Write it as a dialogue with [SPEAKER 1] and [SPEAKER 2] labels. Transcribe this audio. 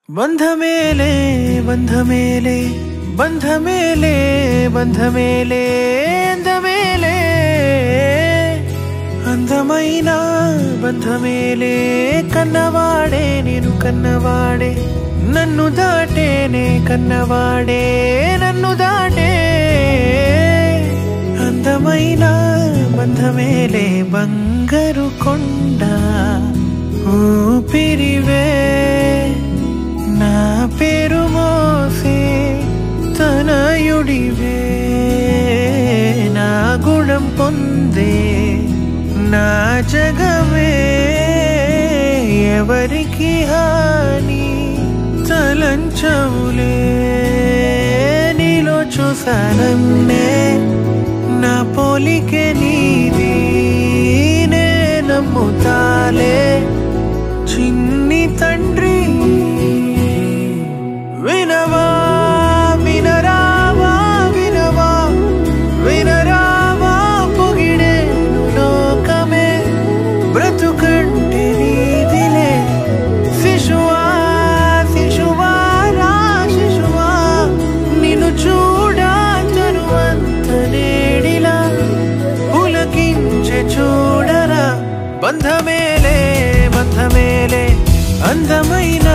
[SPEAKER 1] బంధమేలే బంధమేలే బంధమేలే బంధమేలే అందమేలే అందమైన బంధమేలే కన్నవాడే నేను కన్నవాడే నన్ను దాటేనే కన్నవాడే నన్ను దాటే అందమైన బంధమేలే బంగారు కొండ ఊపిరివే నా పేరు మోసే తనయుడివే నా గుణం పొందే నా జగమే ఎవరికి హాని తలంచవులే నీలో చూసానన్నే నా పోలికే నీది నే నమ్ముతాలే చిన్ని తండ్రి వినవా వినరావా వినవా వినరావా పొగిడేను లోకమే బ్రతుకంటే నీదిలే శిశువా శిశువా రా శిశువా నిన్ను చూడా తరువంత నేడిలా పులకించే చూడరా బంధమేలే బంధమేలే అందమైన